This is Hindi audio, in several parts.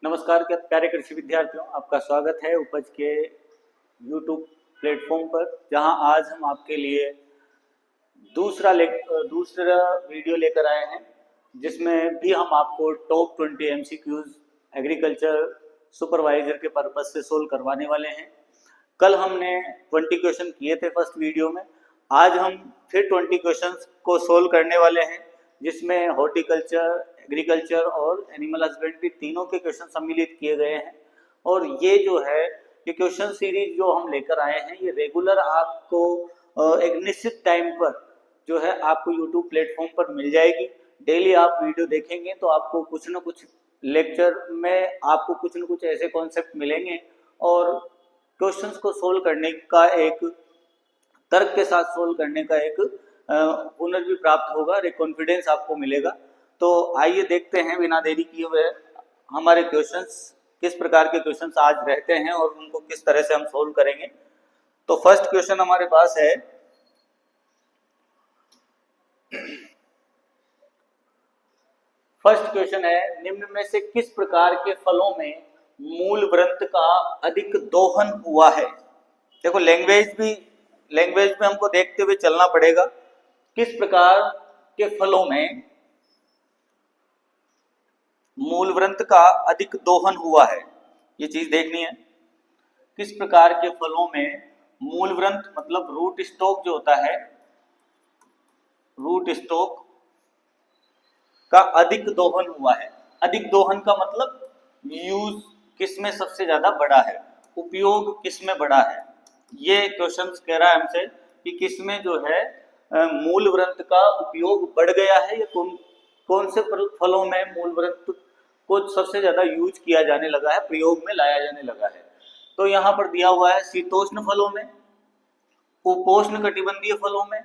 नमस्कार के प्यारे कृषि विद्यार्थियों, आपका स्वागत है उपज के YouTube प्लेटफॉर्म पर, जहां आज हम आपके लिए दूसरा वीडियो लेकर आए हैं, जिसमें भी हम आपको टॉप 20 MCQs एग्रीकल्चर सुपरवाइजर के पर्पज से सोल्व करवाने वाले हैं। कल हमने 20 क्वेश्चन किए थे फर्स्ट वीडियो में। आज हम फिर 20 क्वेश्चंस को सोल्व करने वाले हैं, जिसमें हॉर्टिकल्चर, एग्रीकल्चर और एनिमल हस्बेंड्री तीनों के क्वेश्चन सम्मिलित किए गए हैं। और ये जो है ये क्वेश्चन सीरीज जो हम लेकर आए हैं, ये रेगुलर आपको एक निश्चित टाइम पर जो है आपको यूट्यूब प्लेटफॉर्म पर मिल जाएगी। डेली आप वीडियो देखेंगे तो आपको कुछ न कुछ लेक्चर में आपको कुछ न कुछ ऐसे कॉन्सेप्ट मिलेंगे और क्वेश्चंस को सोल्व करने का एक तर्क के साथ सोल्व करने का एक हुनर भी प्राप्त होगा और एक कॉन्फिडेंस आपको मिलेगा। तो आइए देखते हैं बिना देरी किए हुए हमारे क्वेश्चंस किस प्रकार के क्वेश्चंस आज रहते हैं और उनको किस तरह से हम सोल्व करेंगे। तो फर्स्ट क्वेश्चन हमारे पास है, फर्स्ट क्वेश्चन है, निम्न में से किस प्रकार के फलों में मूल व्रंत का अधिक दोहन हुआ है। देखो लैंग्वेज में हमको देखते हुए चलना पड़ेगा। किस प्रकार के फलों में मूल व्रंत का अधिक दोहन हुआ है, ये चीज देखनी है। किस प्रकार के फलों में मूल व्रंत मतलब रूट स्टॉक जो होता है, रूट स्टॉक का अधिक दोहन हुआ है। अधिक दोहन का मतलब यूज किसमें सबसे ज्यादा बड़ा है, उपयोग किसमें बड़ा है। ये क्वेश्चन कह रहा है हमसे कि किसमें जो है मूल व्रंत का उपयोग बढ़ गया है, या कौन से फलों में मूल व्रंत को सबसे ज्यादा यूज किया जाने लगा है, प्रयोग में लाया जाने लगा है। तो यहाँ पर दिया हुआ है शीतोष्ण फलों में, उपोष्ण कटिबंधीय फलों में,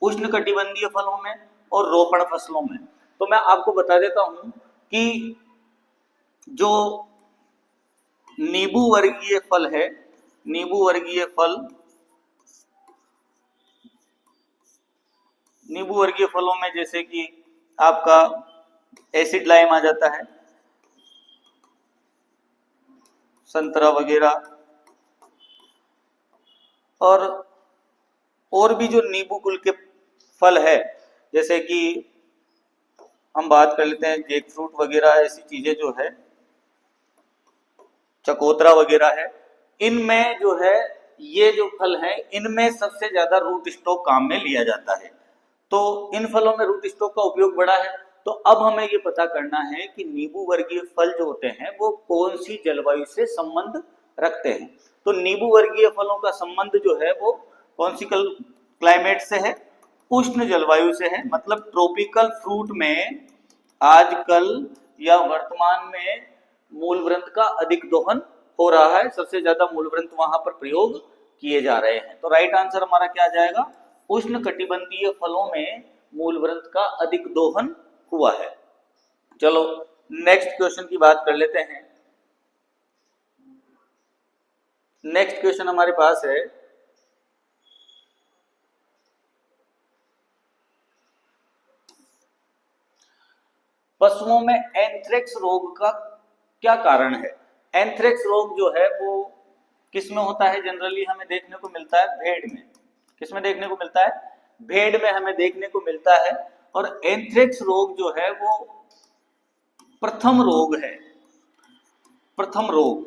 उष्ण कटिबंधीय फलों में और रोपण फसलों में। तो मैं आपको बता देता हूं कि जो नींबू वर्गीय फल है, नींबू वर्गीय फलों में जैसे कि आपका एसिड लाइम आ जाता है, संतरा वगैरह, और भी जो नींबू कुल के फल है, जैसे कि हम बात कर लेते हैं जैक फ्रूट वगैरह, ऐसी चीजें जो है, चकोतरा वगैरह है, इनमें जो है ये जो फल है इनमें सबसे ज्यादा रूट स्टॉक काम में लिया जाता है। तो इन फलों में रूट स्टॉक का उपयोग बड़ा है। तो अब हमें ये पता करना है कि नींबू वर्गीय फल जो होते हैं वो कौन सी जलवायु से संबंध रखते हैं। तो नींबू वर्गीय फलों का संबंध जो है वो कौन सी क्लाइमेट से है, उष्ण जलवायु से है। मतलब ट्रॉपिकल फ्रूट में आजकल या वर्तमान में मूल व्रंत का अधिक दोहन हो रहा है, सबसे ज्यादा मूल व्रंत वहां पर प्रयोग किए जा रहे हैं। तो राइट आंसर हमारा क्या आ जाएगा, उष्ण कटिबंधीय फलों में मूल व्रंत का अधिक दोहन हुआ है। चलो नेक्स्ट क्वेश्चन की बात कर लेते हैं। नेक्स्ट क्वेश्चन हमारे पास है, पशुओं में एंथ्रेक्स रोग का क्या कारण है। एंथ्रेक्स रोग जो है वो किसमें होता है, जनरली हमें देखने को मिलता है भेड़ में। किसमें देखने को मिलता है, भेड़ में हमें देखने को मिलता है। और एंथ्रेक्स रोग जो है वो प्रथम रोग है। प्रथम रोग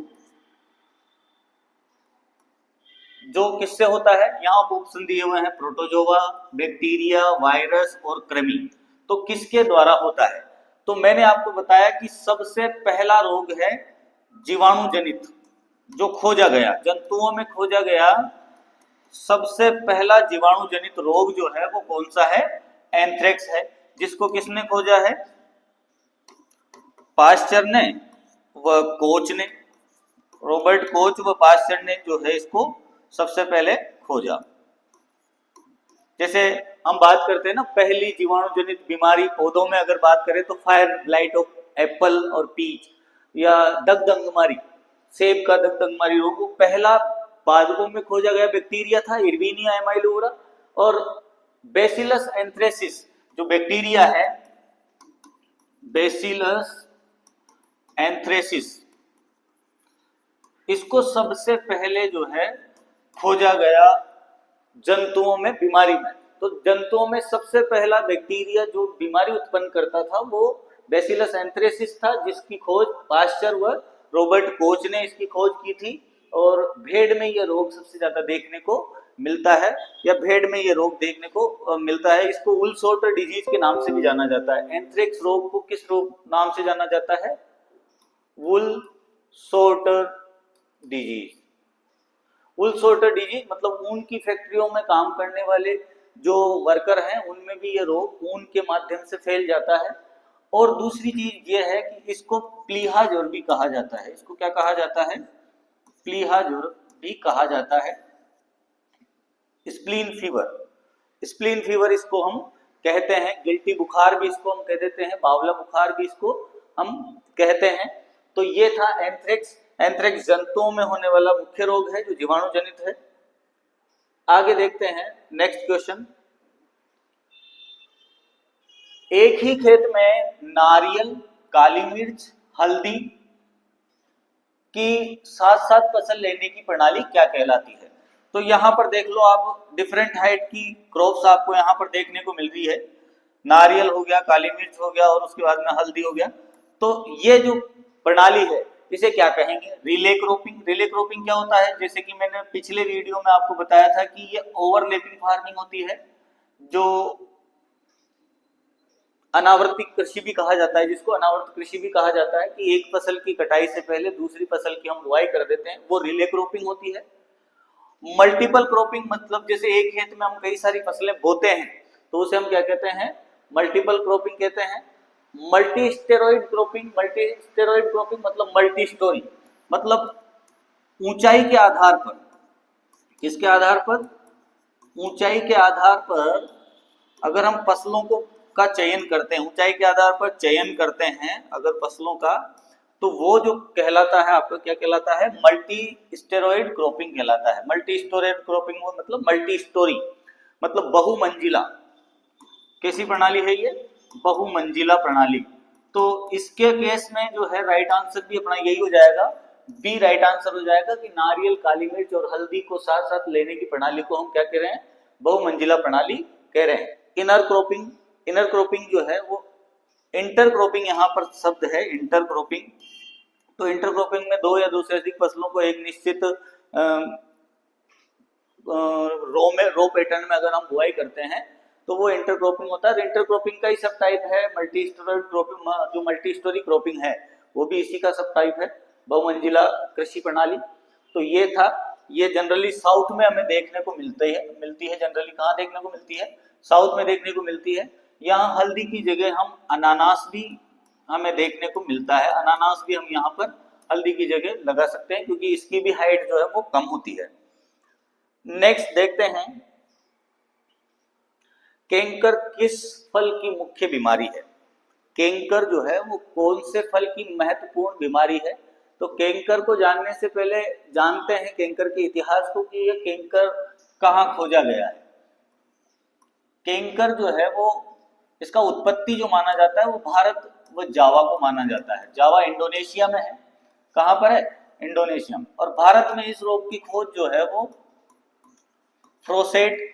जो किससे होता है, यहाँ ऑप्शन दिए हुए हैं, प्रोटोजोआ, बैक्टीरिया, वायरस और कृमि। तो किसके द्वारा होता है। तो मैंने आपको बताया कि सबसे पहला रोग है जीवाणु जनित, जो खोजा गया, जंतुओं में खोजा गया सबसे पहला जीवाणु जनित रोग जो है वो कौन सा है, एंथ्रेक्स है। जिसको किसने खोजा है, पास्चर ने व कोच ने, रॉबर्ट कोच व पास्चर ने जो है इसको सबसे पहले खोजा। जैसे हम बात करते हैं ना, पहली जीवाणु जनित बीमारी पौधों में अगर बात करें तो फायर ब्लाइट ऑफ एप्पल और पीच, या दगदंगमारी, सेब का दगदंगमारी रोग, वो पहला पादपों में खोजा गया बैक्टीरिया था, इर्विनिया एमाइलोरा। और बेसिलस एंथ्रेसिस जो बैक्टीरिया है, बेसिलस एंथ्रेसिस, इसको सबसे पहले जो है खोजा गया जंतुओं में, बीमारी में। तो जंतुओं में सबसे पहला बैक्टीरिया जो बीमारी उत्पन्न करता था वो बैसिलस एंथ्रेसिस था, जिसकी खोज पास्चर व रॉबर्ट कोच ने इसकी खोज की थी। और भेड़ में ये रोग सबसे ज्यादा देखने को मिलता है, या भेड़ में ये रोग देखने को मिलता है। इसको वुल सॉर्टर डिजीज के नाम से भी जाना जाता है। एंथ्रेक्स रोग को किस रोग नाम से जाना जाता है? वुल सॉर्टर डिजीज। वुल सॉर्टर डिजीज मतलब ऊन की फैक्ट्रियों में काम करने वाले जो वर्कर हैं उनमें भी ये रोग ऊन के माध्यम से फैल जाता है। और दूसरी चीज ये है कि इसको प्लीहा ज्वर भी कहा जाता है। इसको क्या कहा जाता है? प्लीहा ज्वर भी कहा जाता है। स्प्लीन फीवर, स्प्लीन फीवर इसको हम कहते हैं। गिल्टी बुखार भी इसको हम कह देते हैं, बावला बुखार भी इसको हम कहते हैं। तो ये था एंथ्रेक्स। एंथ्रेक्स जंतुओं में होने वाला मुख्य रोग है जो जीवाणु जनित है। आगे देखते हैं नेक्स्ट क्वेश्चन। एक ही खेत में नारियल, काली मिर्च, हल्दी की साथ साथ फसल लेने की प्रणाली क्या कहलाती है? तो यहां पर देख लो आप, डिफरेंट हाइट की क्रॉप्स आपको यहां पर देखने को मिल रही है। नारियल हो गया, काली मिर्च हो गया और उसके बाद में हल्दी हो गया। तो ये जो प्रणाली है इसे क्या कहेंगे? Relay cropping. रिले क्रॉपिंग क्या होता है? जैसे कि मैंने पिछले वीडियो में आपको बताया था कि ये ओवरलैपिंग फार्मिंग होती है, जो अनावर्तिक कृषि भी कहा जाता है, जिसको अनावर्त कृषि भी कहा जाता है, कि एक फसल की कटाई से पहले दूसरी फसल की हम बुआई कर देते हैं, वो रिले क्रॉपिंग होती है। मल्टीपल क्रॉपिंग मतलब जैसे एक खेत में हम कई सारी फसलें बोते हैं तो उसे हम क्या कहते हैं? मल्टीपल क्रॉपिंग कहते हैं। Multi steroid cropping, multi steroid cropping मतलब मल्टी स्टोरी, मतलब ऊंचाई के आधार पर, किसके आधार पर? ऊंचाई के आधार पर अगर हम फसलों को का चयन करते हैं, ऊंचाई के आधार पर चयन करते हैं अगर फसलों का, तो वो जो कहलाता है आपका क्या कहलाता है? मल्टी स्टेरॉइड क्रॉपिंग कहलाता है। मल्टी स्टेरॉइड क्रॉपिंग मतलब मल्टी स्टोरी, मतलब बहुमंजिला। कैसी प्रणाली है ये? बहुमंजिला प्रणाली। तो इसके केस में जो है राइट आंसर भी अपना यही हो जाएगा, बी राइट आंसर हो जाएगा कि नारियल, काली मिर्च और हल्दी को साथ साथ लेने की प्रणाली को हम क्या कह रहे हैं? बहुमंजिला प्रणाली कह रहे हैं। इनर क्रॉपिंग, इनर क्रॉपिंग जो है वो इंटर क्रॉपिंग यहाँ पर शब्द है, इंटर क्रॉपिंग। तो इंटर क्रॉपिंग में दो या दो से अधिक फसलों को एक निश्चित रो पैटर्न में अगर हम बुआई करते हैं तो वो इंटर क्रॉपिंग होता है। इंटर क्रॉपिंग का ही सब टाइप है मल्टी स्टोरी क्रॉपिंग। जो मल्टी स्टोरी क्रॉपिंग है वो भी इसी का सब टाइप है, बहुमंजिला कृषि प्रणाली। तो ये था, ये जनरली साउथ में हमें देखने को मिलती है। जनरली कहाँ देखने को मिलती है? साउथ में देखने को मिलती है। यहाँ हल्दी की जगह हम अनानास भी हमें देखने को मिलता है। अनानास भी हम यहाँ पर हल्दी की जगह लगा सकते हैं क्योंकि इसकी भी हाइट जो है वो कम होती है। नेक्स्ट देखते हैं, कैंकर किस फल की मुख्य बीमारी है? कैंकर जो है वो कौन से फल की महत्वपूर्ण बीमारी है? तो कैंकर को जानने से पहले जानते हैं कैंकर के इतिहास को, कि यह कैंकर कहाँ खोजा गया है। कैंकर जो है वो, इसका उत्पत्ति जो माना जाता है वो भारत व जावा को माना जाता है। जावा इंडोनेशिया में है। कहाँ पर है? इंडोनेशिया में। और भारत में इस रोग की खोज जो है वो फ्रोसेट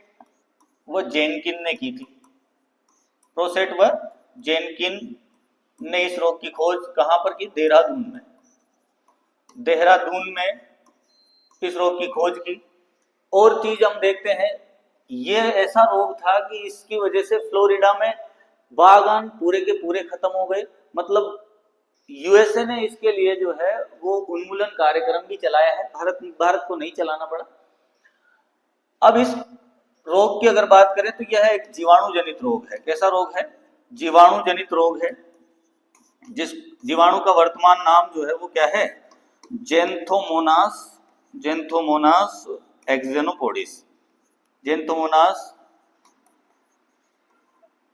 व जेनकिन ने की थी। फ्रोसेट व जेनकिन ने इस रोग की खोज कहां पर की? देहरादून में। देहरादून में इस रोग की खोज की। और चीज हम देखते हैं, ये ऐसा रोग था कि इसकी वजह से फ्लोरिडा में बागान पूरे के पूरे खत्म हो गए। मतलब यूएसए ने इसके लिए जो है वो उन्मूलन कार्यक्रम भी चलाया है। भारत को नहीं चलाना पड़ा। अब इस रोग की अगर बात करें तो यह एक जीवाणु जनित रोग है। कैसा रोग है? जीवाणु जनित रोग है। जिस जीवाणु का वर्तमान नाम जो है वो क्या है? Xanthomonas, Xanthomonas axonopodis, Xanthomonas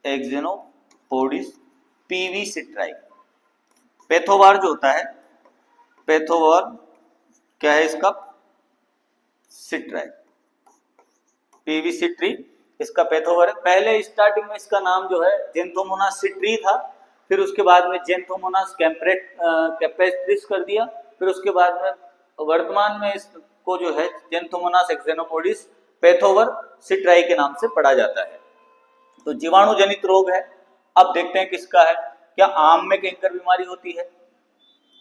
axonopodis pv citri. Pathovar जो होता है, पैथोवार क्या है इसका? सिट्राई, पीवी सिट्री इसका पैथोवार है। पहले स्टार्टिंग में इसका नाम जो है जेंथोमोनास सिट्री था, फिर उसके बाद में जेंथोमोनास कैपेस्ट्रिस कर दिया, फिर उसके बाद में वर्तमान में इसको जो है जेंथोमोनास एक्सेनोपोडिस पैथोवर सिट्राई के नाम से पढ़ा जाता है। तो जीवाणु जनित रोग है। अब देखते हैं किसका है। क्या आम में कैंकर बीमारी होती है,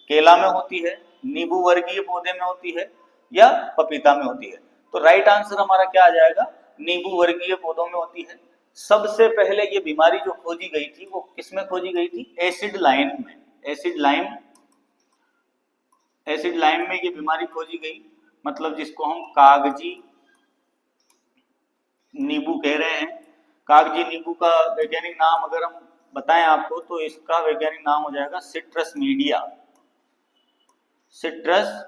केला में होती है, नींबू वर्गीय पौधे में होती है, या पपीता में होती है? तो राइट आंसर हमारा क्या आ जाएगा, नींबू वर्गीय पौधों में होती है। सबसे पहले ये बीमारी जो खोजी गई थी वो किसमें खोजी गई थी? एसिड लाइम में। एसिड लाइम में ये बीमारी खोजी गई, मतलब जिसको हम कागजी नींबू कह रहे हैं। कागजी नींबू का वैज्ञानिक नाम अगर हम बताएं आपको तो इसका वैज्ञानिक नाम हो जाएगा सिट्रस मीडिया। सिट्रस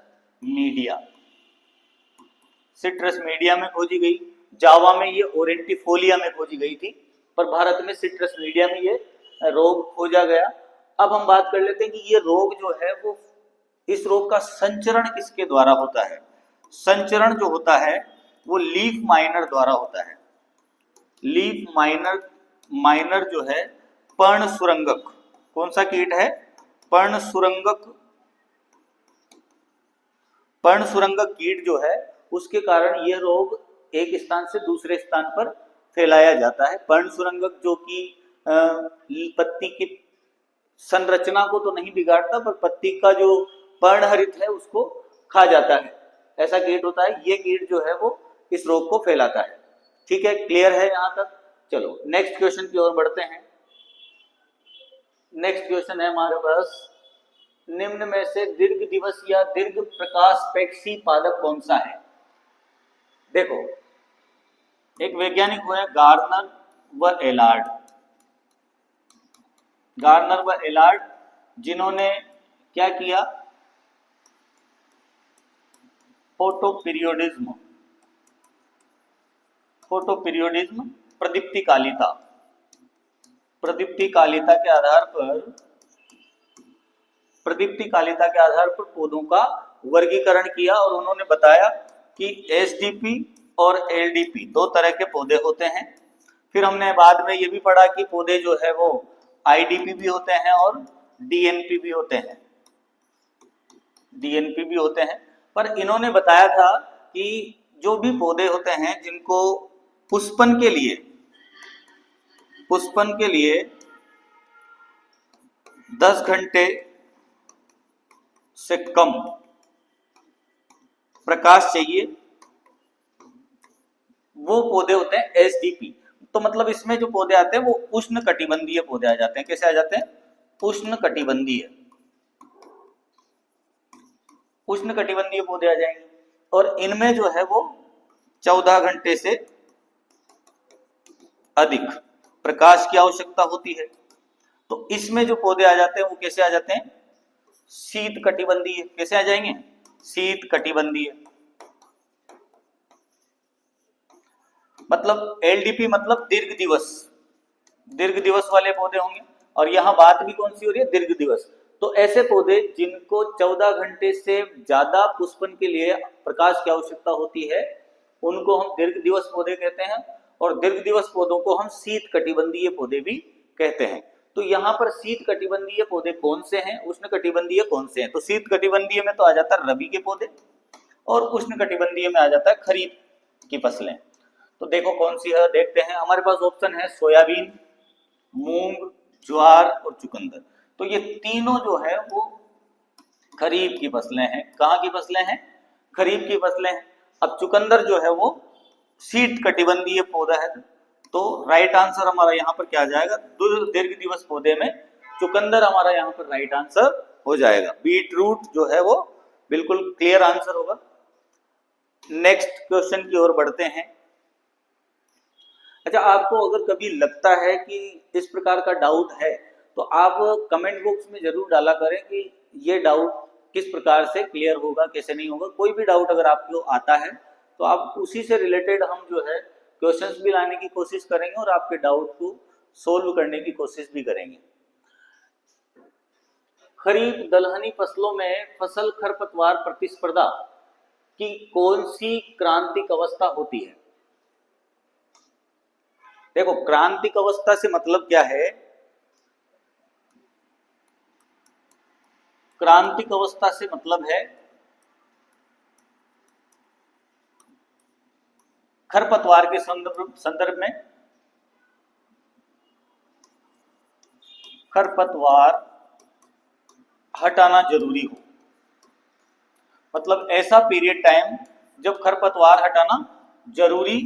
मीडिया में खोजी गई। जावा में ये ओरेंटिफोलिया में खोजी गई थी, पर भारत में सिट्रस मीडिया में ये रोग खोजा गया। अब हम बात कर लेते हैं कि ये रोग जो है वो, इस रोग का संचरण किसके द्वारा होता है? संचरण जो होता है वो लीफ माइनर द्वारा होता है। लीफ माइनर जो है पर्ण सुरंगक, कौन सा कीट है? पर्ण सुरंगक कीट जो है उसके कारण यह रोग एक स्थान से दूसरे स्थान पर फैलाया जाता है। पर्ण सुरंगक जो कि पत्ती की संरचना को तो नहीं बिगाड़ता, पर पत्ती का जो पर्णहरित है उसको खा जाता है, ऐसा कीट होता है। ये कीट जो है वो इस रोग को फैलाता है। ठीक है, क्लियर है यहां तक? चलो नेक्स्ट क्वेश्चन की ओर बढ़ते हैं। नेक्स्ट क्वेश्चन है हमारे पास, निम्न में से दीर्घ दिवस या दीर्घ प्रकाशपेक्षी पादप कौन सा है? देखो, एक वैज्ञानिक हुए गार्नर व एलार्ड, जिन्होंने क्या किया? फोटोपीरियोडिज्म, प्रदीप्ति कालिता के आधार पर पौधों का वर्गीकरण किया, और उन्होंने बताया कि एसडीपी और एलडीपी दो तरह के पौधे होते हैं। फिर हमने बाद में ये भी पढ़ा कि पौधे जो है वो आईडीपी भी होते हैं और डीएनपी भी होते हैं। पर इन्होंने बताया था कि जो भी पौधे होते हैं जिनको पुष्पन के लिए 10 घंटे से कम प्रकाश चाहिए, वो पौधे होते हैं एसडीपी। तो मतलब इसमें जो पौधे आते हैं वो उष्ण कटिबंधीय पौधे आ जाते हैं। कैसे आ जाते हैं? उष्ण कटिबंधीय पौधे आ जाएंगे, और इनमें जो है वो 14 घंटे से अधिक प्रकाश की आवश्यकता होती है। तो इसमें जो पौधे आ जाते हैं वो कैसे आ जाते हैं? शीत कटिबंधीय। कैसे आ जाएंगे? शीत कटिबंधीय। मतलब एलडीपी मतलब दीर्घ दिवस वाले पौधे होंगे, और यहां बात भी कौन सी हो रही है? दीर्घ दिवस। तो ऐसे पौधे जिनको 14 घंटे से ज्यादा पुष्पन के लिए प्रकाश की आवश्यकता होती है उनको हम दीर्घ दिवस पौधे कहते हैं, और दीर्घ दिवस पौधों को हम शीत कटिबंधीय पौधे भी कहते हैं। तो यहाँ पर शीत कटिबंधीय पौधे कौन से हैं, उष्ण कटिबंधीय कौन से हैं? तो शीत कटिबंधीय में तो आ जाता है रबी के पौधे, और उष्ण कटिबंधीय में आ जाता है खरीफ की फसलें। तो देखो कौन सी है, देखते हैं। हमारे पास ऑप्शन है सोयाबीन, मूंग, ज्वार और चुकंदर। तो ये तीनों जो है वो खरीफ की फसलें हैं। कहाँ की फसलें हैं? खरीफ की फसलें हैं। अब चुकंदर जो है वो शीत कटिबंधीय पौधा है, तो राइट आंसर हमारा यहाँ पर क्या आ जाएगा? दीर्घ दिवस पौधे में चुकंदर हमारा यहाँ पर राइट आंसर हो जाएगा। बीट रूट जो है वो बिल्कुल क्लियर आंसर होगा। नेक्स्ट क्वेश्चन की ओर बढ़ते हैं। अच्छा, आपको अगर कभी लगता है कि इस प्रकार का डाउट है तो आप कमेंट बॉक्स में जरूर डाला करें कि ये डाउट किस प्रकार से क्लियर होगा, कैसे नहीं होगा। कोई भी डाउट अगर आपको आता है तो आप उसी से रिलेटेड हम जो है क्वेश्चंस भी लाने की कोशिश करेंगे और आपके डाउट को सोल्व करने की कोशिश भी करेंगे। खरीफ दलहनी फसलों में फसल खरपतवार प्रतिस्पर्धा की कौन सी क्रांतिक अवस्था होती है? देखो, क्रांतिक अवस्था से मतलब क्या है? क्रांतिक अवस्था से मतलब है खरपतवार के संदर्भ में खरपतवार हटाना जरूरी हो, मतलब ऐसा पीरियड टाइम जब खरपतवार हटाना जरूरी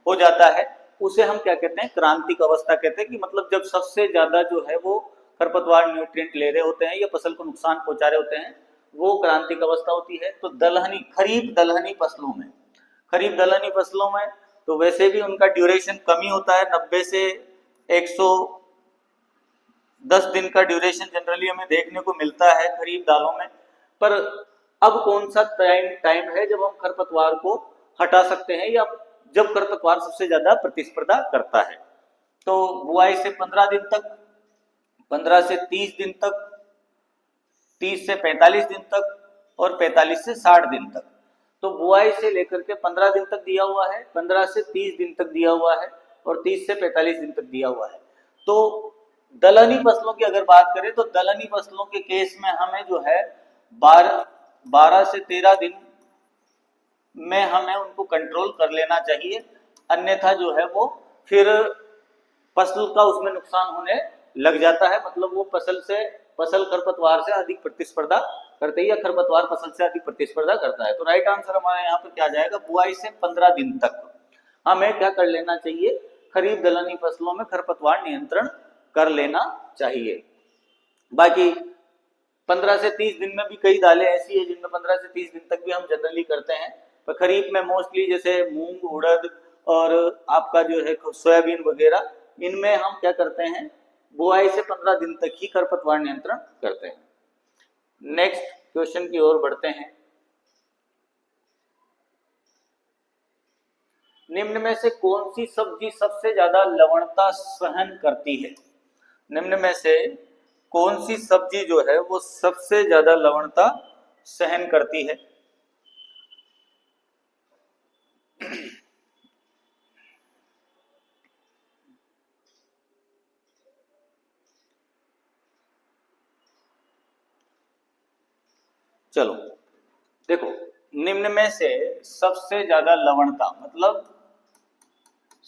हो जाता है, उसे हम क्या कहते हैं, क्रांतिक अवस्था कहते हैं। कि मतलब जब सबसे ज्यादा जो है वो खरपतवार न्यूट्रिएंट ले रहे होते हैं या फसल को नुकसान पहुंचा रहे होते हैं, वो क्रांतिक अवस्था होती है। तो दलहनी, खरीफ दलहनी फसलों में तो वैसे भी उनका ड्यूरेशन कम ही होता है, 90 से 110 दिन का ड्यूरेशन जनरली हमें देखने को मिलता है खरीफ दालों में। पर अब कौन सा टाइम है जब हम खरपतवार को हटा सकते हैं, या जब खरपतवार सबसे ज्यादा प्रतिस्पर्धा करता है? तो बुआई से 15 दिन तक, 15 से 30 दिन तक, 30 से 45 दिन तक और 45 से 60 दिन तक। तो बुआई से लेकर के 15 दिन तक दिया हुआ है, 15 से 30 दिन तक दिया हुआ है और 30 से 45 दिन तक दिया हुआ है। तो दलहनी फसलों की अगर बात करें तो दलहनी फसलों के केस में हमें जो है 12 से 13 दिन में हमें उनको कंट्रोल कर लेना चाहिए, अन्यथा जो है वो फिर फसल का उसमें नुकसान होने लग जाता है। मतलब वो फसल खरपतवार से अधिक प्रतिस्पर्धा करते ही, या खरपतवार फसल से अधिक प्रतिस्पर्धा करता है। तो राइट आंसर हमारा यहाँ पर क्या जाएगा, बुआई से 15 दिन तक हमें क्या कर लेना चाहिए, खरीफ दलहनी फसलों में खरपतवार नियंत्रण कर लेना चाहिए। बाकी 15 से 30 दिन में भी कई दालें ऐसी है जिनमें 15 से 30 दिन तक भी हम जनरली करते हैं। पर खरीफ में मोस्टली जैसे मूंग, उड़द और आपका जो है सोयाबीन वगैरह, इनमें हम क्या करते हैं, बुआई से 15 दिन तक ही खरपतवार नियंत्रण करते हैं। नेक्स्ट क्वेश्चन की ओर बढ़ते हैं। निम्न में से कौन सी सब्जी सबसे ज्यादा लवणता सहन करती है? निम्न में से कौन सी सब्जी जो है वो सबसे ज्यादा लवणता सहन करती है? चलो देखो, निम्न में से सबसे ज्यादा लवणता मतलब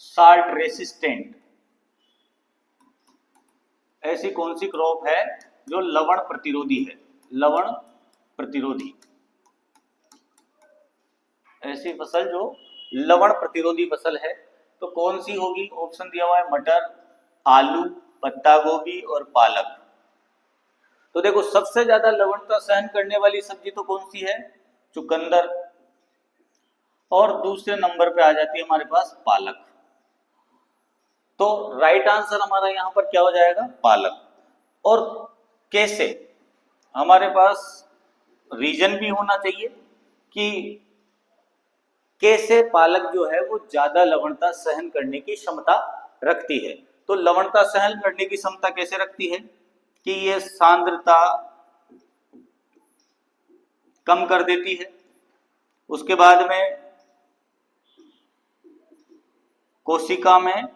साल्ट रेसिस्टेंट ऐसी कौन सी क्रॉप है जो लवण प्रतिरोधी है? लवण प्रतिरोधी ऐसी फसल जो लवण प्रतिरोधी फसल है तो कौन सी होगी? ऑप्शन दिया हुआ है मटर, आलू, पत्ता गोभी और पालक। तो देखो, सबसे ज्यादा लवणता सहन करने वाली सब्जी तो कौन सी है? चुकंदर। और दूसरे नंबर पे आ जाती है हमारे पास पालक। तो राइट आंसर हमारा यहां पर क्या हो जाएगा? पालक। और कैसे? हमारे पास रीजन भी होना चाहिए कि कैसे पालक जो है वो ज्यादा लवणता सहन करने की क्षमता रखती है। तो लवणता सहन करने की क्षमता कैसे रखती है कि ये सांद्रता कम कर देती है, उसके बाद में कोशिका में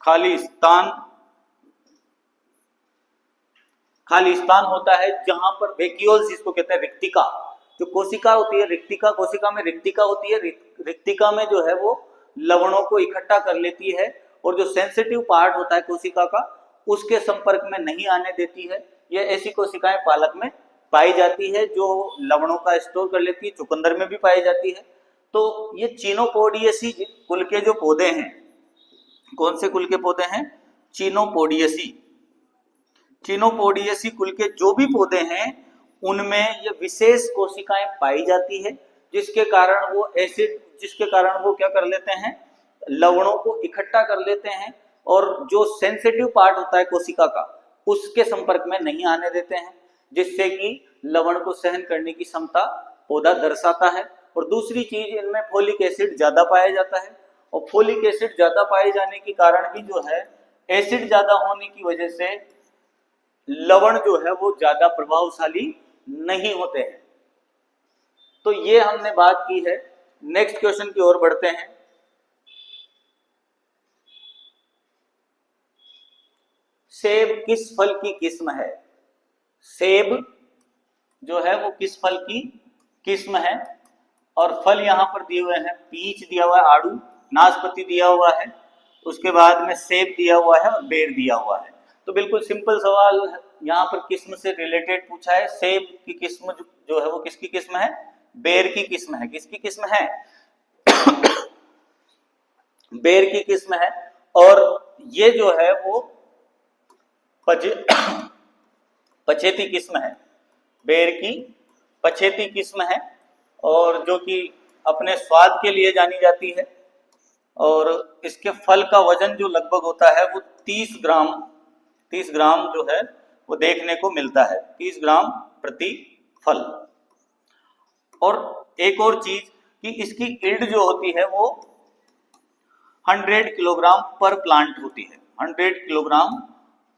खाली स्थान होता है जहां पर वैक्यूल्स जिसको कहते हैं, रिक्तिका, जो कोशिका होती है, कोशिका में रिक्तिका होती है। रिक्तिका में जो है वो लवणों को इकट्ठा कर लेती है और जो सेंसिटिव पार्ट होता है कोशिका का उसके संपर्क में नहीं आने देती है। ये ऐसी कोशिकाएं पालक में पाई जाती है जो लवणों का स्टोर कर लेती है। चुकंदर में भी पाई जाती है। तो ये चीनोपोडियसी कुल के जो पौधे हैं, कौन से कुल के पौधे हैं? चीनोपोडियसी कुल के जो भी पौधे हैं उनमें ये विशेष कोशिकाएं पाई जाती है, जिसके कारण वो क्या कर लेते हैं, लवणों को इकट्ठा कर लेते हैं और जो सेंसिटिव पार्ट होता है कोशिका का उसके संपर्क में नहीं आने देते हैं, जिससे कि लवण को सहन करने की क्षमता पौधा दर्शाता है। और दूसरी चीज, इनमें फोलिक एसिड ज्यादा पाया जाता है और फोलिक एसिड ज्यादा पाए जाने के कारण भी जो है, एसिड ज्यादा होने की वजह से लवण जो है वो ज्यादा प्रभावशाली नहीं होते हैं। तो ये हमने बात की है। नेक्स्ट क्वेश्चन की ओर बढ़ते हैं। सेब किस फल की किस्म है? सेब जो है वो किस फल की किस्म है? और फल यहाँ पर दिए हुए हैं, पीच दिया हुआ है, आड़ू, नाशपाती दिया हुआ है, उसके बाद में सेब दिया हुआ है और बेर दिया हुआ है। तो बिल्कुल सिंपल सवाल यहाँ पर किस्म से रिलेटेड पूछा है। सेब की किस्म जो है वो किसकी किस्म है? बेर की किस्म है। किसकी किस्म है? बेर की किस्म है। और ये जो है वो पछेती किस्म है, बेर की पछेती किस्म है, और जो कि अपने स्वाद के लिए जानी जाती है। और इसके फल का वजन जो लगभग होता है वो 30 ग्राम जो है वो देखने को मिलता है, 30 ग्राम प्रति फल। और एक और चीज कि इसकी यील्ड जो होती है वो 100 किलोग्राम पर प्लांट होती है। 100 किलोग्राम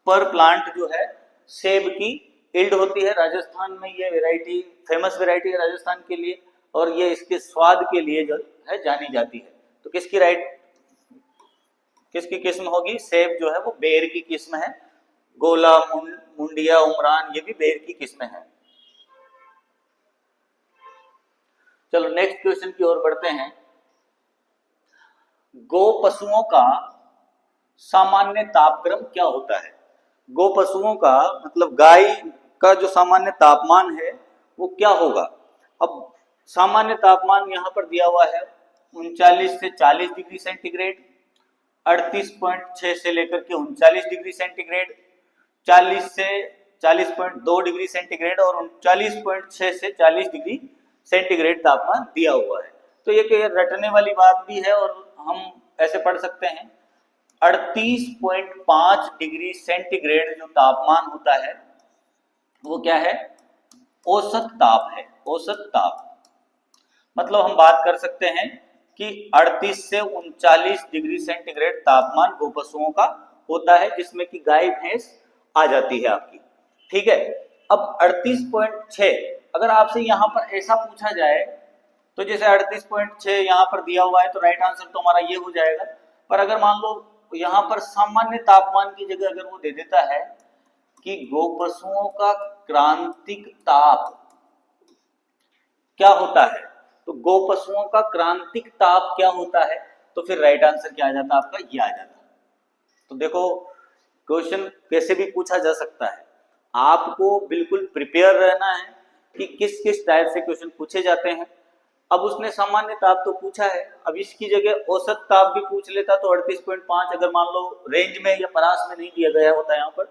पर प्लांट जो है सेब की यील्ड होती है। राजस्थान में ये वैरायटी फेमस वैरायटी है राजस्थान के लिए, और ये इसके स्वाद के लिए जो है जानी जाती है। तो किसकी किस्म होगी? सेब जो है वो बेर की किस्म है। गोला, मुंडिया, उमरान, ये भी बेर की किस्म है। चलो नेक्स्ट क्वेश्चन की ओर बढ़ते हैं। गो पशुओं का सामान्य तापक्रम क्या होता है? गो पशुओं का मतलब गाय का जो सामान्य तापमान है वो क्या होगा? अब सामान्य तापमान यहाँ पर दिया हुआ है 39 से 40 डिग्री सेंटीग्रेड, 38.6 से लेकर के 39 डिग्री सेंटीग्रेड, 40 से 40.2 डिग्री सेंटीग्रेड और 39.6 से 40 डिग्री सेंटीग्रेड तापमान दिया हुआ है। तो ये रटने वाली बात भी है, और हम ऐसे पढ़ सकते हैं 38.5 डिग्री सेंटीग्रेड जो तापमान होता है वो क्या है? औसत ताप है। औसत ताप मतलब हम बात कर सकते हैं कि 38 से 39 डिग्री सेंटीग्रेड तापमान गोपशुओं का होता है, जिसमें कि गाय भैंस आ जाती है आपकी। ठीक है। अब 38.6 अगर आपसे यहाँ पर ऐसा पूछा जाए तो जैसे 38.6 यहाँ पर दिया हुआ है तो राइट आंसर तो हमारा ये हो जाएगा। पर अगर मान लो यहाँ पर सामान्य तापमान की जगह अगर वो दे देता है कि गोपशुओं का क्रांतिक ताप क्या होता है, तो गोपशुओं का क्रांतिक ताप क्या होता है, तो फिर राइट आंसर क्या आ जाता? आपका ये आ जाता। तो देखो क्वेश्चन कैसे भी पूछा जा सकता है, आपको बिल्कुल प्रिपेयर रहना है कि किस किस टाइप से क्वेश्चन पूछे जाते हैं। अब उसने सामान्य ताप तो पूछा है, अब इसकी जगह औसत ताप भी पूछ लेता तो 38.5 अगर मान लो रेंज में या परास में नहीं दिया गया होता यहाँ पर,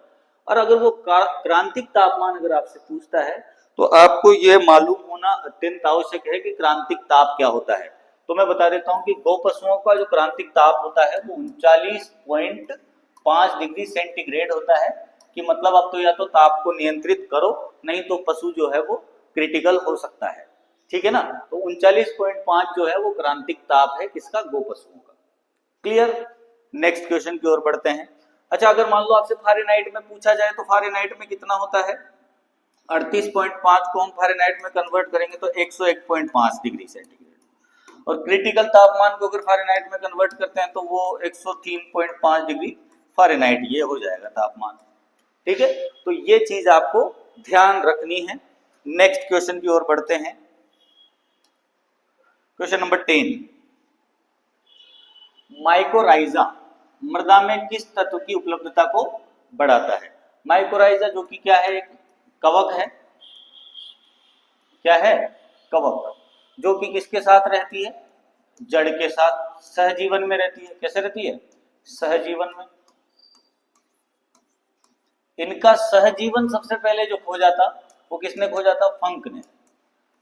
और अगर वो क्रांतिक तापमान अगर आपसे पूछता है तो आपको ये मालूम होना अत्यंत आवश्यक है कि क्रांतिक ताप क्या होता है। तो मैं बता देता हूँ कि गौ पशुओं का जो क्रांतिक ताप होता है वो 39.5 डिग्री सेंटीग्रेड होता है, कि मतलब आप तो या तो ताप को नियंत्रित करो, नहीं तो पशु जो है वो क्रिटिकल हो सकता है। ठीक है ना। तो 39.5 जो है वो क्रांतिक ताप है किसका? गो पशुओं का। क्लियर। नेक्स्ट क्वेश्चन की ओर बढ़ते हैं। अच्छा, अगर मान लो आपसे फारेनहाइट में पूछा जाए तो फारेनहाइट में कितना होता है? 38.5 को हम फारेनहाइट में कन्वर्ट करेंगे तो 101.5 डिग्री सेंटीग्रेड, और क्रिटिकल तापमान को अगर फारेनहाइट में कन्वर्ट करते हैं तो वो 103.5 डिग्री फारेनहाइट ये हो जाएगा तापमान। ठीक है। तो ये चीज आपको ध्यान रखनी है। नेक्स्ट क्वेश्चन की ओर बढ़ते हैं। क्वेश्चन नंबर 10, माइकोराइजा मृदा में किस तत्व की उपलब्धता को बढ़ाता है? माइकोराइजा जो कि क्या है? एक कवक है। क्या है? कवक, जो कि किसके साथ रहती है? जड़ के साथ सहजीवन में रहती है। कैसे रहती है? सहजीवन में। इनका सहजीवन सबसे पहले जो खोजा था वो किसने खोजा था? फंक ने।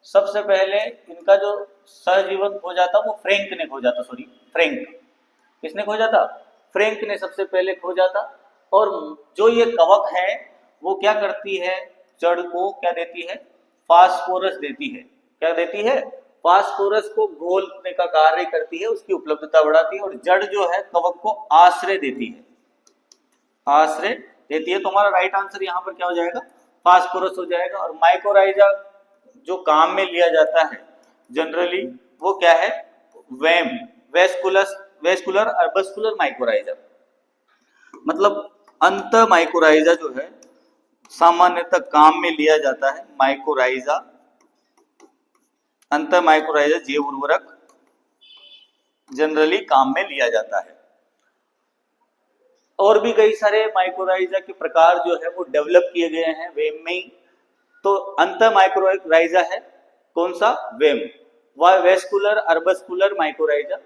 सबसे पहले इनका जो सहजीवन खोजा था वो फ्रैंक ने खोजा था। Sorry, Frank. किसने खोजा था? फ्रैंक ने सबसे पहले खोजा था। और जो ये कवक है वो क्या करती है? जड़ को क्या देती है? फास्फोरस देती है। क्या देती है? फास्फोरस को घोलने का कार्य करती है, उसकी उपलब्धता बढ़ाती है। और जड़ जो है कवक को आश्रय देती है। आश्रय देती है। तो हमारा राइट आंसर यहाँ पर क्या हो जाएगा? फास्फोरस हो जाएगा। और माइकोराइजा जो काम में लिया जाता है जनरली वो क्या है? Vesicular arbuscular mycorrhiza. मतलब अंत माइकोराइजा जो है सामान्यतः काम में लिया जाता है। माइकोराइजा, अंत माइकोराइजा जैव उर्वरक जनरली काम में लिया जाता है। और भी कई सारे माइक्रोराइजा के प्रकार जो है वो डेवलप किए गए हैं वेम में ही। तो अंत माइक्रोराइजा है कौन सा? वेम, वेस्कुलर अर्बस्कुलर माइक्रोराइजा,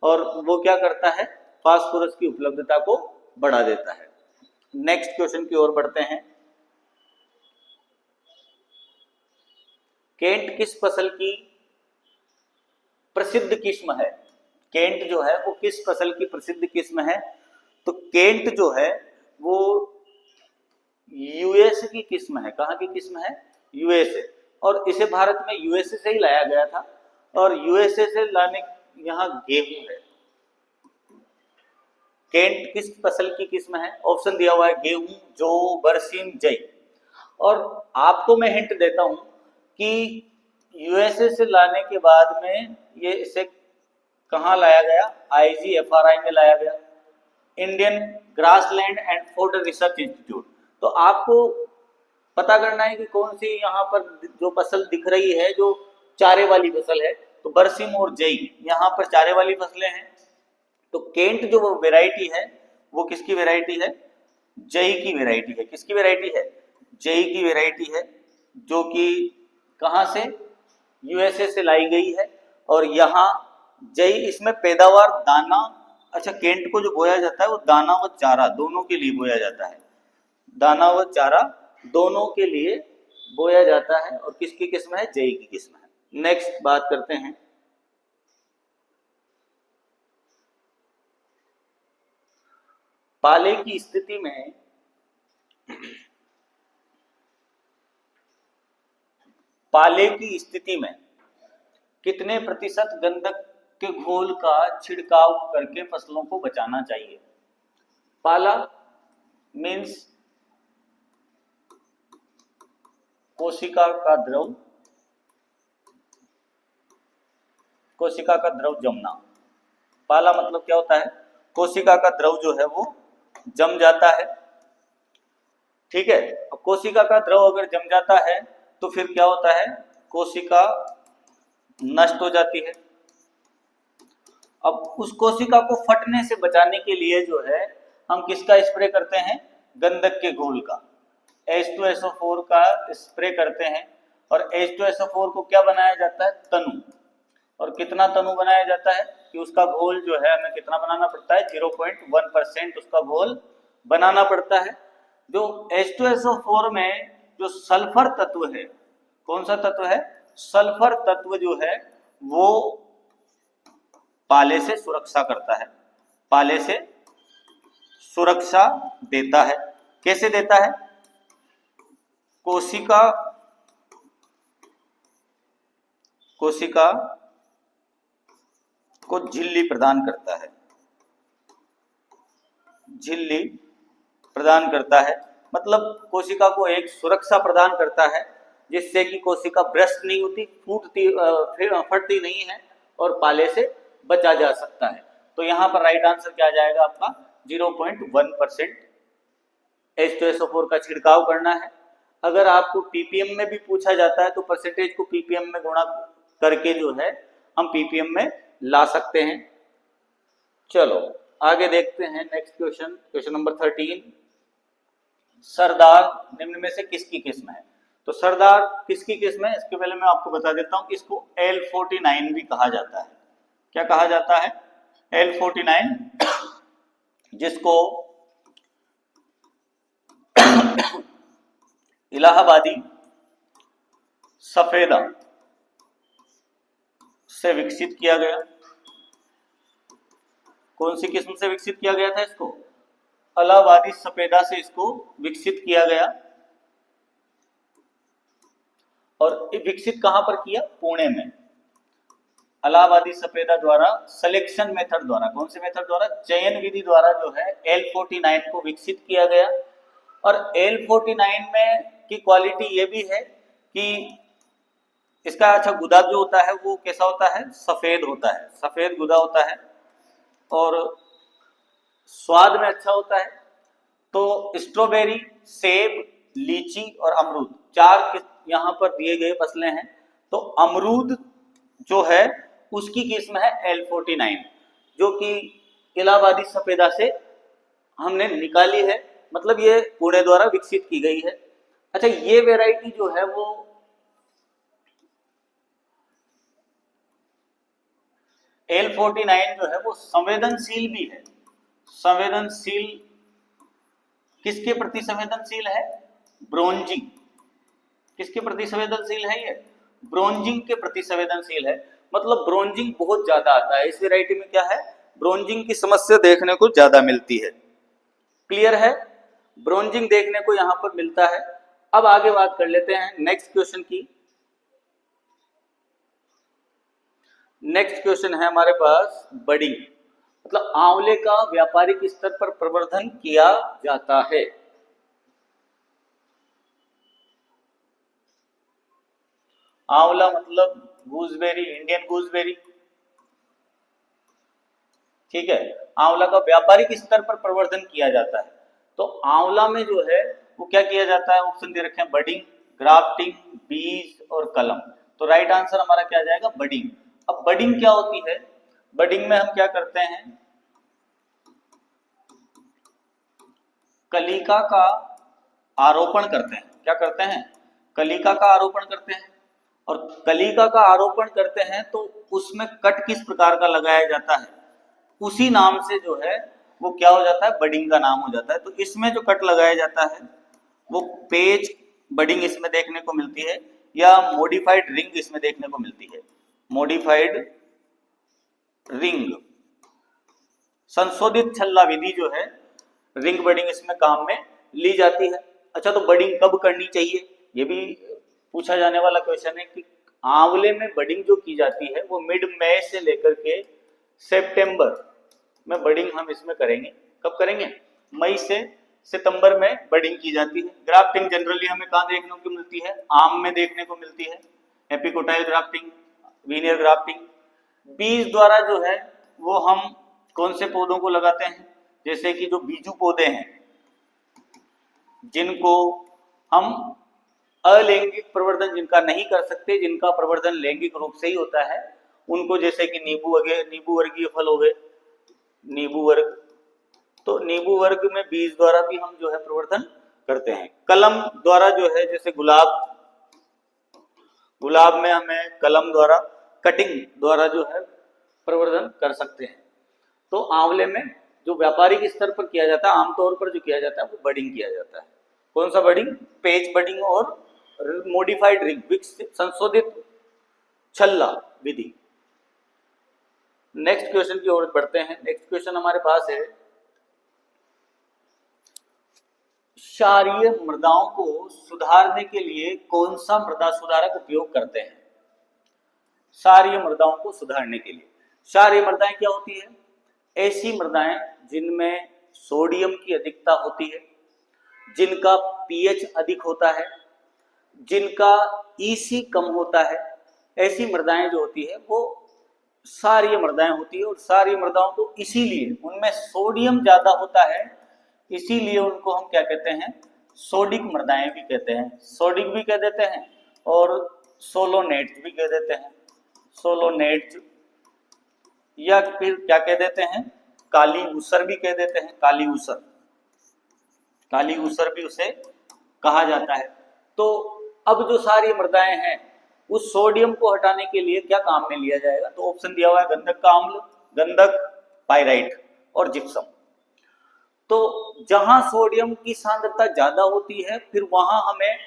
और वो क्या करता है? फास्फोरस की उपलब्धता को बढ़ा देता है। नेक्स्ट क्वेश्चन की ओर बढ़ते हैं। केंट किस फसल की प्रसिद्ध किस्म है? केंट जो है वो किस फसल की प्रसिद्ध किस्म है? तो केंट जो है वो यूएस की किस्म है। कहाँ की किस्म है? यूएसए। और इसे भारत में यूएसए से ही लाया गया था, और यूएसए से लाने यहाँ गेहूं है। केंट किस फसल की किस्म है? ऑप्शन दिया हुआ है गेहूं, जौ, बरसीम, जई। और आपको मैं हिंट देता हूं कि यूएसए से लाने के बाद में ये इसे कहाँ लाया गया? IGFRI में लाया गया, Indian grassland and food research institute. तो आपको पता करना है कि कौन सी यहाँ पर जो फसल दिख रही है जो चारे वाली फसल है, तो बरसीम और जई यहाँ पर चारे वाली फसलें हैं। तो केंट जो वो वेराइटी है वो किसकी वेराइटी है? जई की वेराइटी है। किसकी वेराइटी है? जई की वेराइटी है, जो कि कहाँ से? यूएसए से लाई गई है। और यहाँ जई, इसमें पैदावार दाना, अच्छा केंट को जो बोया जाता है वो दाना व चारा दोनों के लिए बोया जाता है। दाना व चारा दोनों के लिए बोया जाता है। और किसकी किस्म है? जई की किस्म है। नेक्स्ट बात करते हैं। पाले की स्थिति में कितने प्रतिशत गंधक के घोल का छिड़काव करके फसलों को बचाना चाहिए? पाला मीन्स कोशिका का द्रव जमना। पाला मतलब क्या होता है? कोशिका का द्रव जो है वो जम जाता है। ठीक है, कोशिका का द्रव अगर जम जाता है तो फिर क्या होता है? कोशिका नष्ट हो जाती है। अब उस कोशिका को फटने से बचाने के लिए जो है हम किसका स्प्रे करते हैं? गंधक के घोल का, H2SO4 का स्प्रे करते हैं। और H2SO4 को क्या बनाया जाता है? तनु। और कितना तनु बनाया जाता है कि उसका घोल जो है हमें कितना बनाना पड़ता है? 0.1% उसका घोल बनाना पड़ता है। जो H2SO4 में जो सल्फर तत्व है, कौन सा तत्व है? सल्फर तत्व जो है वो पाले से सुरक्षा करता है, पाले से सुरक्षा देता है। कैसे देता है? कोशिका को झिल्ली प्रदान करता है, झिल्ली प्रदान करता है। मतलब कोशिका को एक सुरक्षा प्रदान करता है जिससे कि कोशिका भ्रष्ट नहीं होती, फटती नहीं है, और पाले से बचा जा सकता है। तो यहाँ पर राइट आंसर क्या आ जाएगा आपका? 0.1% H2SO4 का छिड़काव करना है। अगर आपको पीपीएम में भी पूछा जाता है तो परसेंटेज को पीपीएम में गुणा करके जो है हम पीपीएम में ला सकते हैं। चलो आगे देखते हैं नेक्स्ट क्वेश्चन, क्वेश्चन नंबर 13। सरदार निम्न में से किसकी किस्म है? तो सरदार किसकी किस्म है? इसके पहले मैं आपको बता देता हूं, इसको L49 भी कहा जाता है। क्या कहा जाता है? L49, जिसको इलाहाबादी सफेदा से विकसित किया गया। कौन सी किस्म से विकसित किया गया था इसको? इलाहाबादी सफेदा से इसको विकसित किया गया। और विकसित कहां पर किया? पुणे में। इलाहाबादी सफेदा द्वारा सिलेक्शन मेथड द्वारा, कौन से मेथड द्वारा? चयन विधि द्वारा जो है L49 को विकसित किया गया। और L49 में की क्वालिटी ये भी है कि इसका अच्छा गुदा जो होता है वो कैसा होता है? सफेद होता है, सफेद गुदा होता है, और स्वाद में अच्छा होता है, तो स्ट्रॉबेरी, सेब, लीची और अमरूद, चार यहाँ पर दिए गए फसलें हैं। तो अमरूद जो है उसकी किस्म है L49, जो कि इलाहाबादी सफेदा से हमने निकाली है, मतलब ये पुणे द्वारा विकसित की गई है। अच्छा, ये वैरायटी जो है वो L49 जो है वो संवेदनशील भी है। संवेदनशील किसके प्रति संवेदनशील है? ब्रोंजिंग। किसके प्रति संवेदनशील है ये? ब्रोंजिंग के प्रति संवेदनशील है। मतलब ब्रोंजिंग बहुत ज्यादा आता है इस वैरायटी में। क्या है? ब्रोंजिंग की समस्या देखने को ज्यादा मिलती है। क्लियर है? ब्रोंजिंग देखने को यहां पर मिलता है। अब आगे बात कर लेते हैं नेक्स्ट क्वेश्चन की। नेक्स्ट क्वेश्चन है हमारे पास बडिंग, मतलब आंवले का व्यापारिक स्तर पर प्रवर्धन किया जाता है। आंवला मतलब गूसबेरी, इंडियन गूसबेरी, ठीक है। आंवला का व्यापारिक स्तर पर प्रवर्धन किया जाता है। तो आंवला में जो है वो क्या किया जाता है? ऑप्शन दे रखे हैं बडिंग, ग्राफ्टिंग, बीज और कलम। तो राइट आंसर हमारा क्या आ जाएगा? बडिंग। अब बडिंग क्या होती है? बडिंग में हम क्या करते हैं? कलिका का आरोपण करते हैं। क्या करते हैं? कलिका का आरोपण करते हैं। और कलिका का आरोपण करते हैं तो उसमें कट किस प्रकार का लगाया जाता है? उसी नाम से जो है वो क्या हो जाता है? बडिंग का नाम हो जाता है। तो इसमें जो कट लगाया जाता है वो पेज बडिंग इसमें देखने को मिलती है, या मॉडिफाइड रिंग इसमें देखने को मिलती है। मॉडिफाइड रिंग, संशोधित छल्ला विधि जो है, रिंग बडिंग इसमें काम में ली जाती है। अच्छा, तो बडिंग कब करनी चाहिए? ये भी पूछा जाने वाला क्वेश्चन है कि आंवले में बडिंग जो की जाती है वो मिड मई से लेकर के सितंबर में बडिंग हम इसमें करेंगे। कब करेंगे? मई से सितंबर में बडिंग की जाती है। ग्राफ्टिंग जनरली हमें कहाँ देखने को मिलती है? आम में देखने को मिलती है, एपिकोटाइल ग्राफ्टिंग, वीनियर ग्राफ्टिंग। बीज द्वारा जो है वो हम कौन से पौधों को लगाते हैं? जैसे कि जो बीजू पौधे हैं जिनको हम अलैंगिक प्रवर्धन जिनका नहीं कर सकते, जिनका प्रवर्धन लैंगिक रूप से ही होता है, उनको, जैसे कि नींबू वर्गीय फल हो गए, नींबू वर्ग, तो नींबू वर्ग में बीज द्वारा भी हम जो है प्रवर्धन करते हैं। कलम द्वारा जो है, जैसे गुलाब में हमें कलम द्वारा, कटिंग द्वारा जो है प्रवर्धन कर सकते हैं। तो आंवले में जो व्यापारिक स्तर पर किया जाता है, आमतौर पर जो किया जाता है वो बडिंग किया जाता है। कौन सा बडिंग? पेज बडिंग और मॉडिफाइड रिंग, संशोधित छल्ला विधि। नेक्स्ट क्वेश्चन की ओर बढ़ते हैं। नेक्स्ट क्वेश्चन हमारे पास है, क्षारीय मृदाओं को सुधारने के लिए कौन सा मृदा सुधारक उपयोग करते हैं? क्षारीय मृदाओं को सुधारने के लिए, क्षारीय मृदाएं क्या होती है? ऐसी मृदाएं जिनमें सोडियम की अधिकता होती है, जिनका पीएच अधिक होता है, जिनका ईसी कम होता है, ऐसी मृदाएं जो होती है वो क्षारीय मृदाएं होती है। और क्षारीय मृदाओं को इसीलिए, उनमें सोडियम ज्यादा होता है, इसीलिए उनको हम क्या कहते हैं? सोडिक मृदाएं भी कहते हैं। सोडिक भी कह देते हैं और सोलोनेट्स भी कह देते हैं। सोलोनेट्स, या फिर क्या कह देते हैं? काली ऊसर भी कह देते हैं। काली ऊसर, काली ऊसर भी उसे कहा जाता है। तो अब जो सारी मृदाएं हैं उस सोडियम को हटाने के लिए क्या काम में लिया जाएगा? तो ऑप्शन दिया हुआ है गंधक का अम्ल, गंधक, पाइराइट और जिप्सम। तो जहां सोडियम की सांद्रता ज्यादा होती है, फिर वहां हमें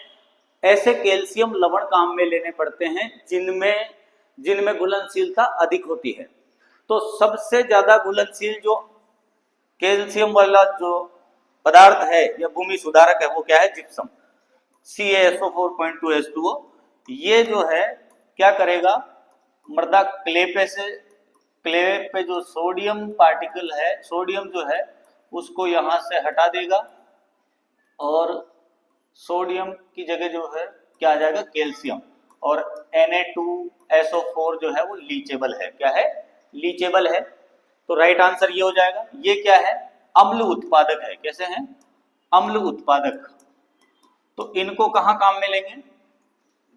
ऐसे कैल्शियम लवण काम में लेने पड़ते हैं जिनमें घुलनशीलता अधिक होती है। तो सबसे ज्यादा घुलनशील जो कैल्शियम वाला जो पदार्थ है या भूमि सुधारक है वो क्या है? Gypsum, CaSO4.2H2O। ये जो है क्या करेगा? मृदा क्ले पे जो सोडियम पार्टिकल है, सोडियम जो है उसको यहां से हटा देगा और सोडियम की जगह जो है क्या आ जाएगा? कैल्शियम। और Na2SO4 जो है वो लीचेबल है। क्या है? लीचेबल है। तो राइट आंसर ये हो जाएगा। ये क्या है? अम्ल उत्पादक है। कैसे हैं? अम्ल उत्पादक, तो इनको कहाँ काम में लेंगे?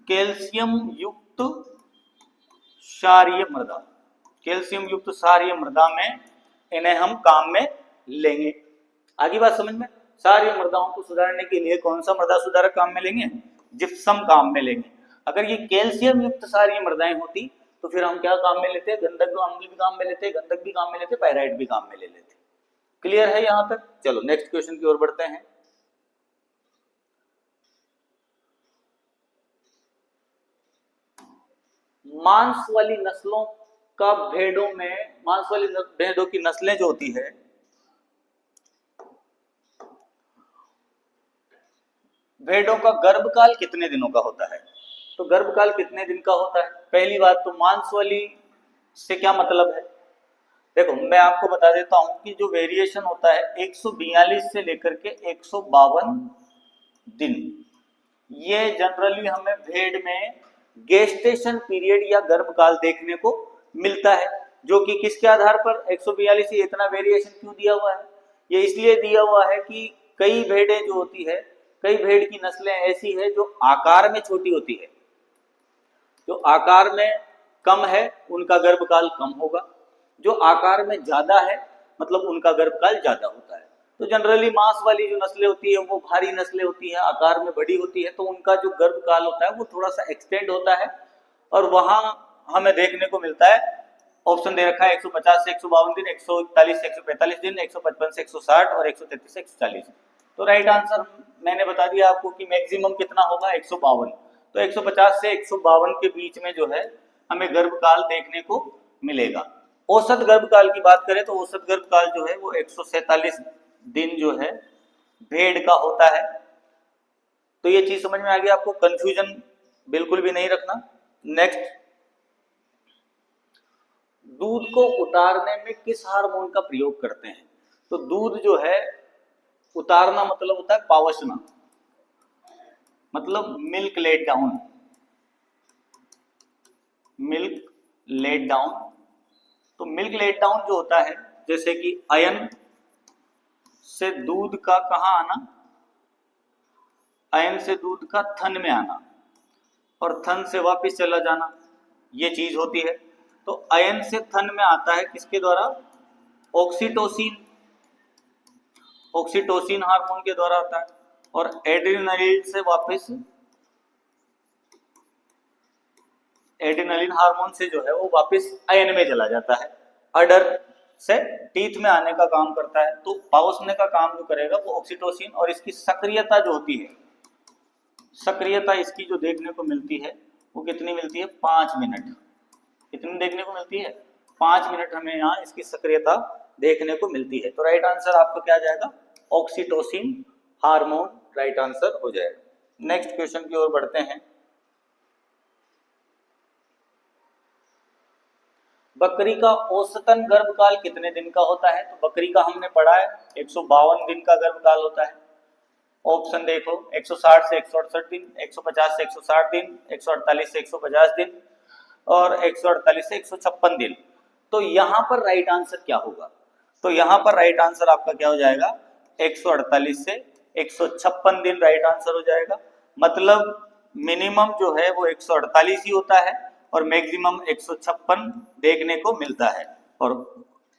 कैल्शियम युक्त क्षारीय मृदा, कैल्शियम युक्त क्षारीय मृदा में इन्हें हम काम में लेंगे। आगे बात समझ में? क्षारीय मृदाओं को सुधारने के लिए कौन सा मृदा सुधारक काम में लेंगे? जिप्सम काम में लेंगे। अगर ये कैल्शियम युक्त क्षारीय मृदाएं होती तो फिर हम क्या काम में लेते? गंधक अम्ल भी काम में लेते, गंधक भी काम में लेते, पाइराइट भी काम में ले लेते। क्लियर है यहां तक? चलो नेक्स्ट क्वेश्चन की ओर बढ़ते हैं। मांस वाली नस्लों का भेड़ों में, मांस वाली भेड़ों की नस्लें जो होती है, भेड़ों का गर्भकाल कितने दिनों का होता है? तो गर्भकाल कितने दिन का होता है? पहली बात तो मांस वाली से क्या मतलब है? देखो मैं आपको बता देता हूं कि जो वेरिएशन होता है 142 से लेकर के 152 दिन, ये जनरली हमें भेड़ में गेस्टेशन पीरियड या गर्भकाल देखने को मिलता है, जो कि किसके आधार पर 142 से इतना वेरिएशन क्यों दिया हुआ है? ये इसलिए दिया हुआ है कि कई भेड़ें जो होती है, कई भेड़ की नस्लें ऐसी है जो आकार में छोटी होती है, जो आकार में कम है उनका गर्भकाल कम होगा, जो आकार में ज्यादा है मतलब उनका गर्भकाल ज्यादा होता है। तो जनरली मांस वाली जो नस्लें होती है वो भारी नस्लें होती है, आकार में बड़ी होती है, तो उनका जो गर्भकाल होता है वो थोड़ा सा एक्सटेंड होता है। और वहां हमें देखने को मिलता है, ऑप्शन दे रखा है 150 से 152 दिन, 141 से 145 दिन, 155 से 160 और 133 से 140। तो राइट आंसर मैंने बता दिया आपको कि मैक्सिमम कितना होगा? 152। तो 150 से 152 के बीच में जो है हमें गर्भकाल देखने को मिलेगा। औसत गर्भकाल की बात करें तो औसत गर्भकाल जो है वो 147 दिन जो है भेड़ का होता है। तो ये चीज समझ में आ गई आपको? कंफ्यूजन बिल्कुल भी नहीं रखना। नेक्स्ट, दूध को उतारने में किस हार्मोन का प्रयोग करते हैं? तो दूध जो है उतारना मतलब होता है पावशना, मतलब milk let down, milk let down. तो मिल्क लेट डाउन जो होता है, जैसे कि अयन से दूध का कहां आना? अयन से दूध का थन में आना और थन से वापस चला जाना, ये चीज होती है। तो अयन से थन में आता है किसके द्वारा? ऑक्सीटोसिन, ऑक्सीटोसिन हार्मोन के द्वारा आता है। और एड्रेनालिन से वापस, एड्रेनालिन हार्मोन से जो है वो वापस अयन में चला जाता है, अडर से टीथ में आने का काम करता है। तो पावसने का काम जो करेगा वो ऑक्सीटोसिन, और इसकी सक्रियता जो होती है, सक्रियता इसकी जो देखने को मिलती है वो कितनी मिलती है? 5 मिनट। कितनी देखने को मिलती है? 5 मिनट हमें यहाँ इसकी सक्रियता देखने को मिलती है। तो राइट आंसर आपका क्या जाएगा? ऑक्सीटोसिन हार्मोन राइट आंसर हो जाएगा। नेक्स्ट क्वेश्चन की ओर बढ़ते हैं। बकरी का औसतन गर्भकाल कितने दिन का होता है? तो बकरी का हमने पढ़ा है 152 दिन का गर्भकाल होता है। ऑप्शन देखो, 160 से 168 दिन, 150 से 160 दिन, 148 से 150 दिन और 148 से 156 दिन। तो यहाँ पर राइट आंसर क्या होगा? तो यहाँ पर राइट आंसर आपका क्या हो जाएगा? 148 से 156 दिन राइट आंसर हो जाएगा। मतलब मिनिमम जो है वो 148 ही होता है और मैक्सिमम 156 देखने को मिलता है। और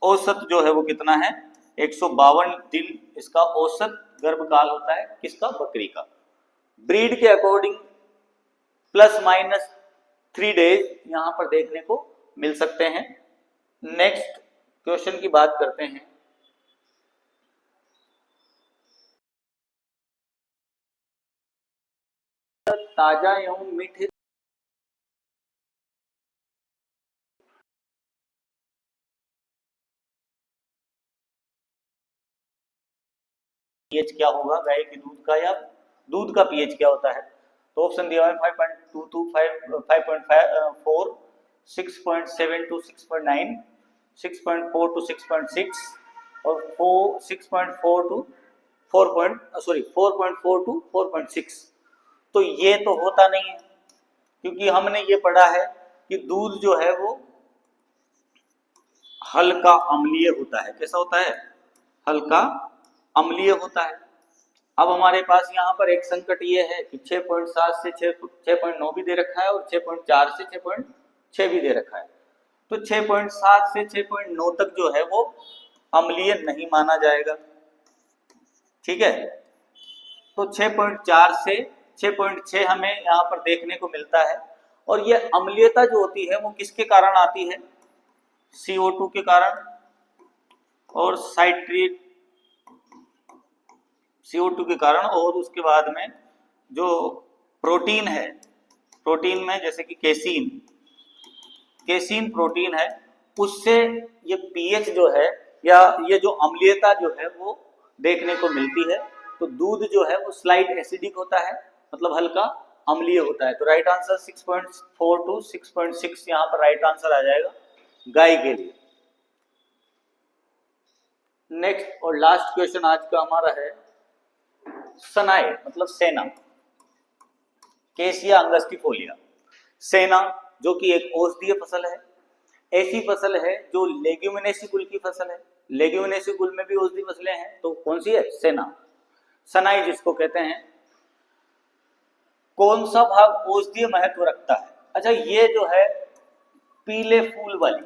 औसत जो है वो कितना है? 152 दिन इसका औसत गर्भकाल होता है। किसका? बकरी का। ब्रीड के अकॉर्डिंग प्लस माइनस 3 डेज यहां पर देखने को मिल सकते हैं। नेक्स्ट क्वेश्चन की बात करते हैं। ताजा एवं मीठे पीएच क्या होगा गाय के दूध का, या दूध का पीएच क्या होता है? तो ऑप्शन दिया है 5.2 5.4, 6.7 टू 6.9, 6.4 टू 6.6 और 6.4 टू 4.4 टू 4.6। तो ये तो होता नहीं है, क्योंकि हमने ये पढ़ा है कि दूध जो है वो हल्का अम्लीय होता है। कैसा होता है? हल्का अम्लीय होता है। अब हमारे पास यहाँ पर एक संकट ये है कि 6.7 से 6.9 भी दे रखा है और 6.4 से 6.6 भी दे रखा है। तो 6.7 से 6.9 तक जो है वो अम्लीय नहीं माना जाएगा, ठीक है। तो 6.4 से 6.6 हमें यहाँ पर देखने को मिलता है, और ये अम्लीयता जो होती है वो किसके कारण आती है? CO2 के कारण और साइट्रेट CO2 के कारण, और उसके बाद में जो प्रोटीन है, प्रोटीन में जैसे कि केसीन प्रोटीन है, उससे ये पीएच जो है या ये जो अम्लीयता जो है वो देखने को मिलती है। तो दूध जो है वो स्लाइट एसिडिक होता है, मतलब हल्का अम्लीय होता है। तो राइट आंसर 6.4 टू 6.6 यहाँ पर राइट आंसर आ जाएगा गाय के लिए। नेक्स्ट और लास्ट क्वेश्चन आज का हमारा है सनाए मतलब सेना, केसिया अंगस्टिफोलिया। सेना जो कि एक औषधीय फसल है, ऐसी फसल है जो लेग्यूमिनेसी कुल की फसल है। लेग्यूमिनेसी कुल में भी औषधीय फसलें हैं, तो कौन सी है? सेना। सनाई जिसको कहते हैं, कौन सा भाग औषधीय महत्व रखता है? अच्छा, ये जो है पीले फूल वाली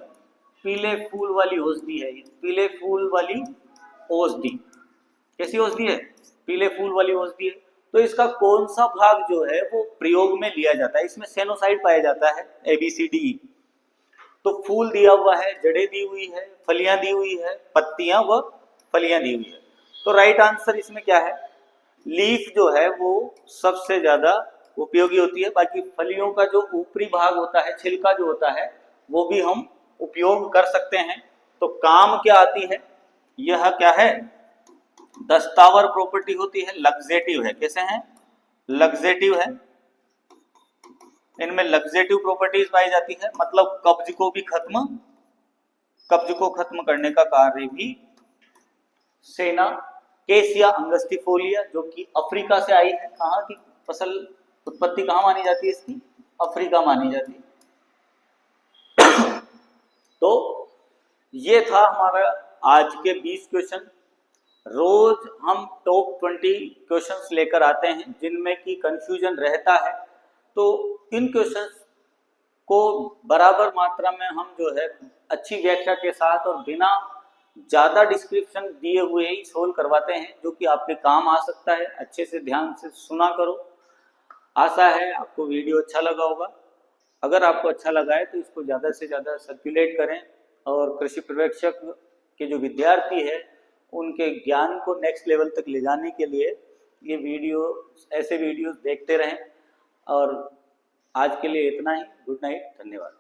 औषधि है। पीले फूल वाली औषधि कैसी औषधि है? पीले फूल वाली औषधि है। तो इसका कौन सा भाग जो है वो प्रयोग में लिया जाता है? इसमें सेनोसाइड पाया जाता है, ABCD। तो फूल दिया हुआ है, जड़ें दी हुई है, फलियां दी हुई है, पत्तियां व फलियां दी हुई है। तो राइट आंसर इसमें क्या है? लीफ जो है वो सबसे ज्यादा उपयोगी होती है। बाकी फलियों का जो ऊपरी भाग होता है, छिलका जो होता है, वो भी हम उपयोग कर सकते हैं। तो काम क्या आती है? यह क्या है? दस्तावर प्रॉपर्टी होती है, लग्जेटिव है। कैसे हैं? लग्जेटिव है। इनमें लग्जेटिव प्रॉपर्टीज पाई जाती है, मतलब कब्ज को खत्म करने का कार्य भी सेना। केसिया अंगस्टिफोलिया जो कि अफ्रीका से आई है। कहाँ की फसल उत्पत्ति कहाँ मानी जाती है इसकी? अफ्रीका मानी जाती है। तो ये था हमारा आज के 20 क्वेश्चन। रोज हम टॉप 20 क्वेश्चंस लेकर आते हैं जिनमें की कंफ्यूजन रहता है। तो इन क्वेश्चंस को बराबर मात्रा में हम जो है अच्छी व्याख्या के साथ और बिना ज़्यादा डिस्क्रिप्शन दिए हुए ही सोल्व करवाते हैं, जो कि आपके काम आ सकता है। अच्छे से ध्यान से सुना करो। आशा है आपको वीडियो अच्छा लगा होगा। अगर आपको अच्छा लगा है तो इसको ज़्यादा से ज़्यादा सर्कुलेट करें, और कृषि पर्यवेक्षक के जो विद्यार्थी है उनके ज्ञान को नेक्स्ट लेवल तक ले जाने के लिए ये वीडियो, ऐसे वीडियोस देखते रहें। और आज के लिए इतना ही। गुड नाइट, धन्यवाद।